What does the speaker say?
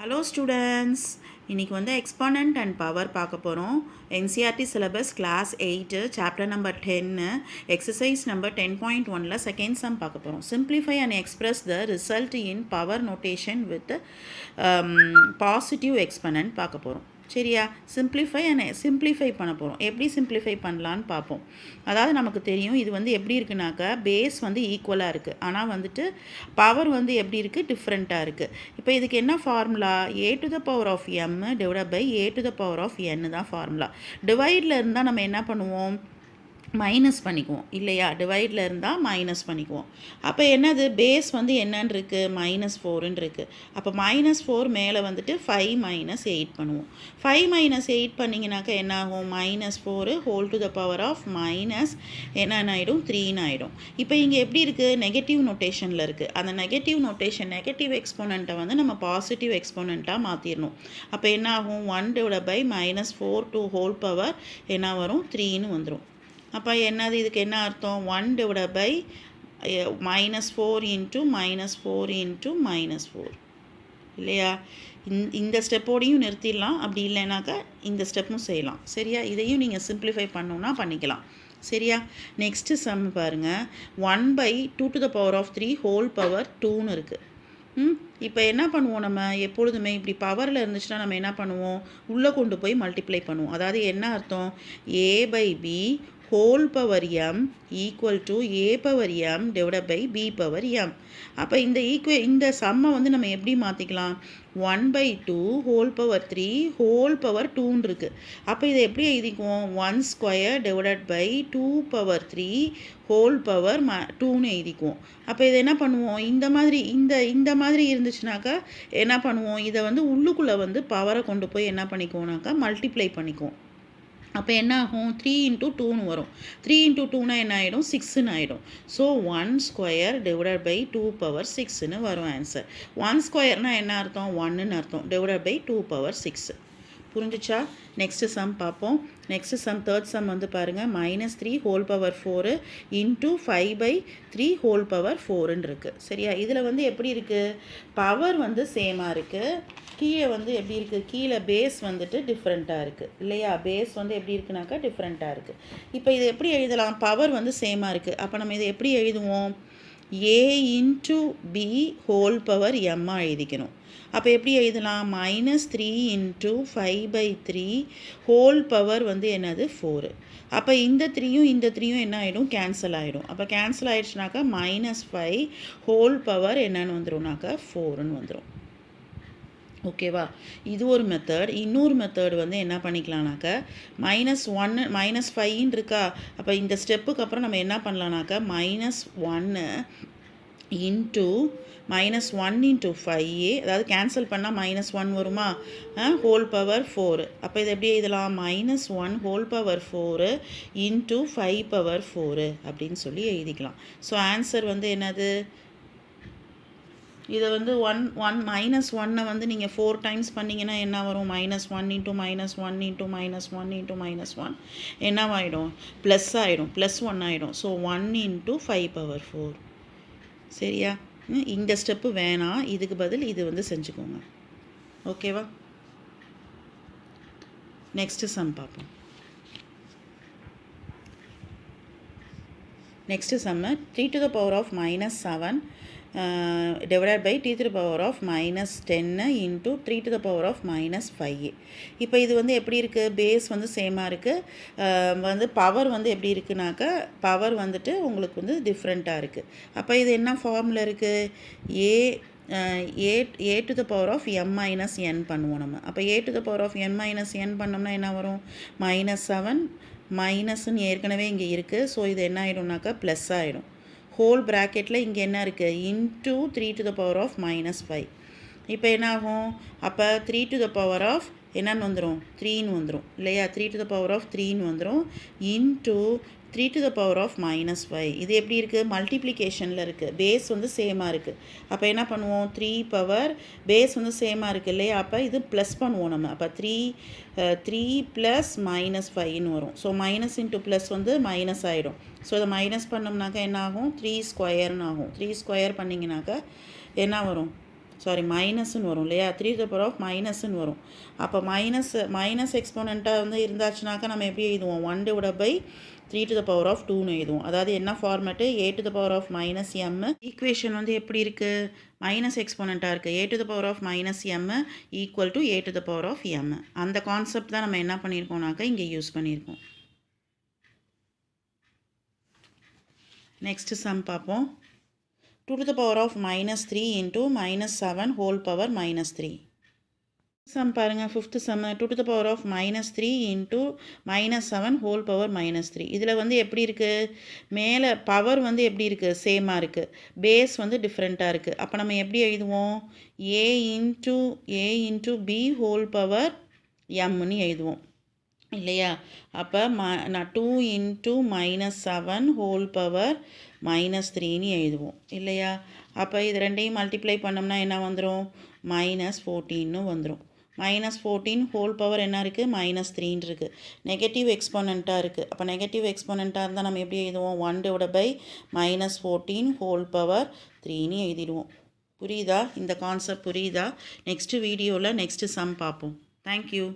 Hello students, இன்றைக்கி வந்து எக்ஸ்பானண்ட் and power பார்க்க போகிறோம். NCERT syllabus class 8 chapter number 10 exercise number 10.1 second sum பார்க்க போகிறோம். Simplify and express the result in power notation with positive exponent பார்க்க போகிறோம். சரியா? சிம்பிளிஃபை பண்ண போகிறோம். எப்படி சிம்பிளிஃபை பண்ணலான்னு பார்ப்போம். அதாவது நமக்கு தெரியும் இது வந்து எப்படி இருக்குனாக்கா பேஸ் வந்து ஈக்குவலாக இருக்குது, ஆனால் வந்துட்டு பவர் வந்து எப்படி இருக்குது, டிஃப்ரெண்ட்டாக இருக்குது. இப்போ இதுக்கு என்ன formula? a to the power of m divide by a to the power of n தான் ஃபார்முலா. டிவைடில் இருந்தால் நம்ம என்ன பண்ணுவோம், மைனஸ் பண்ணிக்குவோம் இல்லையா? டிவைடில் இருந்தால் மைனஸ் பண்ணிக்குவோம். அப்போ என்னது, பேஸ் வந்து என்னன்னு இருக்குது, -4ன்னு இருக்குது. அப்போ -4 மேலே வந்துட்டு 5 - 8 பண்ணுவோம். 5 - 8 பண்ணிங்கனாக்கா என்ன ஆகும், -4 whole to the power of என்னென்ன ஆகிடும், 3ன்னு ஆகிடும். இப்போ இங்கே எப்படி இருக்குது, நெகட்டிவ் நோட்டேஷனில் இருக்குது. அந்த நெகட்டிவ் எக்ஸ்போனண்ட்டை வந்து நம்ம பாசிட்டிவ் எக்ஸ்போனண்ட்டாக மாற்றிடணும். அப்போ என்ன ஆகும், 1 divide by -4 to whole power என்ன வரும், 3ன்னு வந்துடும். அப்போ என்னது, இதுக்கு என்ன அர்த்தம், 1 டிவைட் பை -4 இன்ட்டு -4 இன்ட்டு -4 இல்லையா? இந்த ஸ்டெப்போடையும் நிறுத்திடலாம், அப்படி இல்லைனாக்கா இந்த ஸ்டெப்பும் செய்யலாம். சரியா? இதையும் நீங்கள் சிம்பிளிஃபை பண்ணணுன்னா பண்ணிக்கலாம். சரியா? நெக்ஸ்ட்டு சம் பாருங்கள். 1 by 2 to the power of 3 whole power 2ன்னு இருக்குது. இப்போ என்ன பண்ணுவோம், நம்ம எப்பொழுதுமே இப்படி பவரில் இருந்துச்சுன்னா நம்ம என்ன பண்ணுவோம், உள்ளே கொண்டு போய் மல்டிப்ளை பண்ணுவோம். அதாவது என்ன அர்த்தம், a by b whole power m equal to a power m divide by b power m. அப்போ இந்த சம்மை வந்து நம்ம எப்படி மாற்றிக்கலாம், 1 by 2 whole power 3 whole power 2ன்னு இருக்குது. அப்போ இதை எப்படி எழுதிக்குவோம், 1 square divide by 2 power 3 whole power 2ன்னு எழுதிக்குவோம். அப்போ இதை என்ன பண்ணுவோம், இந்த மாதிரி இருந்துச்சுனாக்கா என்ன பண்ணுவோம், இதை வந்து உள்ளுக்குள்ளே வந்து பவரை கொண்டு போய் என்ன பண்ணிக்குவோம்னாக்கா மல்டிப்ளை பண்ணிக்குவோம். அப்போ என்ன ஆகும், 3 × 2ன்னு வரும். 3 × 2னா என்ன ஆகிடும், 6ன்னு ஆகிடும். So 1 square divide by 2 power 6ன்னு வரும் ஆன்சர். 1 ஸ்கொயர்னால் என்ன அர்த்தம், 1ன்னு அர்த்தம், டிவைட் பை 2 பவர் 6. புரிஞ்சிச்சா? நெக்ஸ்ட்டு சம் பார்ப்போம். நெக்ஸ்ட்டு சம் தேர்ட் சம் வந்து பாருங்கள். -3 whole power 4 into 5 by 3 whole power 4ன்னு இருக்குது. சரியா? இதில் வந்து எப்படி இருக்குது, பவர் வந்து சேமாக இருக்குது, கீழே வந்து எப்படி இருக்குது, கீழே பேஸ் வந்துட்டு டிஃப்ரெண்ட்டாக இருக்குது இல்லையா? பேஸ் வந்து எப்படி இருக்குனாக்கா டிஃப்ரெண்ட்டாக இருக்குது. இப்போ இது எப்படி எழுதலாம், பவர் வந்து சேமாக இருக்குது. அப்போ நம்ம இதை எப்படி எழுதுவோம், a into b whole power m எழுதிக்கணும். அப்போ எப்படி எழுதலாம், -3 இன்ட்டு 5 பை 3 ஹோல் பவர் வந்து என்னது, 4. அப்போ இந்த 3யும் என்ன ஆகிடும், கேன்சல் ஆகிடும். அப்போ கேன்சல் ஆகிடுச்சுனாக்கா -5 ஹோல் பவர் என்னன்னு வந்துடும்னாக்கா 4ன்னு வந்துடும். ஓகேவா? இது ஒரு மெத்தட். இன்னொரு மெத்தட் வந்து என்ன பண்ணிக்கலாம்னாக்கா -5ன்னு இருக்கா. அப்போ இந்த ஸ்டெப்புக்கு அப்புறம் நம்ம என்ன பண்ணலாம்னாக்கா -1 இன்ட்டு -1 × 5a, அதாவது கேன்சல் பண்ணால் -1 வருமா, ஹோல் பவர் 4. அப்போ இதை எப்படி எழுதலாம், -1 ஹோல் பவர் 4 இன்ட்டு 5 பவர் 4 அப்படின்னு சொல்லி எழுதிக்கலாம். ஸோ ஆன்சர் வந்து என்னது, இதை வந்து -1 வந்து நீங்கள் 4 டைம்ஸ் பண்ணிங்கன்னா என்ன வரும், -1 இன்ட்டு -1 இன்ட்டு -1 இன்ட்டு -1 என்னவாயிடும், ப்ளஸ் ஆகிடும், +1 ஆகிடும். So 1 into 5 power 4. சரியா? இந்த ஸ்டெப்பு வேணாம், இதுக்கு பதில் இது வந்து செஞ்சுக்கோங்க. ஓகேவா? நெக்ஸ்ட்டு சம் பார்ப்போம். Next sum 3 to the power of -7 divide by t to the power of -10 into 3 to the power of -5a. இப்போ இது வந்து எப்படி இருக்குது, பேஸ் வந்து சேமாக இருக்குது, வந்து பவர் வந்து எப்படி இருக்குனாக்கா பவர் வந்துட்டு உங்களுக்கு வந்து டிஃப்ரெண்ட்டாக இருக்குது. அப்போ இது என்ன ஃபார்முலா இருக்குது, a to the power of m - n பண்ணுவோம் நம்ம. அப்போ a to the power of n - n பண்ணோம்னா என்ன வரும், -7 மைனஸ்ன்னு ஏற்கனவே இங்கே இருக்குது. ஸோ இது என்ன ஆகிடும்னாக்கா ப்ளஸ் ஆகிடும். ஹோல் ப்ராக்கெட்டில் இங்கே என்ன இருக்குது, into 3 to the power of -5. இப்போ என்ன ஆகும், அப்போ 3 to the power of என்னன்னு வந்துடும், 3ன்னு வந்துடும் இல்லையா? 3 to the power of 3ன்னு வந்துடும் into 3 to the power of -5. இது எப்படி இருக்குது, மல்டிப்ளிகேஷனில் இருக்குது, பேஸ் வந்து சேமாக இருக்குது. அப்போ என்ன பண்ணுவோம், 3 பவர் பேஸ் வந்து சேமாக இருக்குது இல்லையா? அப்போ இது ப்ளஸ் பண்ணுவோம் நம்ம. அப்போ 3 ப்ளஸ் -5ன்னு வரும். ஸோ மைனஸ் இன்ட்டு ப்ளஸ் வந்து மைனஸ் ஆகிடும். ஸோ இதை மைனஸ் பண்ணோம்னாக்கா என்ன ஆகும், 3 ஸ்கொயர்னு ஆகும். 3 ஸ்கொயர் பண்ணிங்கனாக்கா என்ன வரும், மைனஸ்ன்னு வரும் இல்லையா, 3 to the power of மைனஸ்ன்னு வரும். அப்போ மைனஸ் எக்ஸ்போனண்ட்டாக வந்து இருந்தாச்சுனாக்கா நம்ம எப்படி எழுதுவோம், 1 divided by 3 to the power of 2ன்னு எழுதுவோம். அதாவது என்ன format, a to the power of minus m. Equation வந்து எப்படி இருக்குது, மைனஸ் எக்ஸ்போனண்ட்டாக இருக்குது, a to the power of minus m equal to a to the power of m. அந்த concept தான் நம்ம என்ன பண்ணியிருக்கோம்னாக்கா இங்கே யூஸ் பண்ணியிருக்கோம். நெக்ஸ்ட் சம் பார்ப்போம். 2 to the power of minus 3 into minus 7 whole power minus 3. Some பாருங்கள், fifth some. 2 to the power of minus 3 into minus 7 whole power minus 3. இதில் வந்து எப்படி இருக்குது, மேலே பவர் வந்து எப்படி இருக்குது, சேமாக இருக்குது, பேஸ் வந்து டிஃப்ரெண்ட்டாக இருக்குது. அப்போ நம்ம எப்படி எழுதுவோம், a into b whole power mன்னு எழுதுவோம் இல்லையா. அப்போ நான் 2 into minus 7 whole power minus 3ன்னு எழுதுவோம் இல்லையா. அப்போ இது ரெண்டையும் மல்டிப்ளை பண்ணோம்னா என்ன வந்துடும், -14ன்னு வந்துடும். -14 ஹோல் பவர் என்ன இருக்குது, -3 இருக்குது. நெகட்டிவ் எக்ஸ்போனண்ட்டாக இருக்குது. அப்போ நெகட்டிவ் எக்ஸ்போனண்ட்டாக இருந்தால் நம்ம எப்படி எழுதுவோம், 1 divided by -14 ஹோல் பவர் 3ன்னு எழுதிடுவோம். புரியுதா, இந்த கான்செப்ட் புரியுதா? நெக்ஸ்ட்டு வீடியோவில் நெக்ஸ்ட்டு சம் பார்ப்போம். தேங்க்யூ.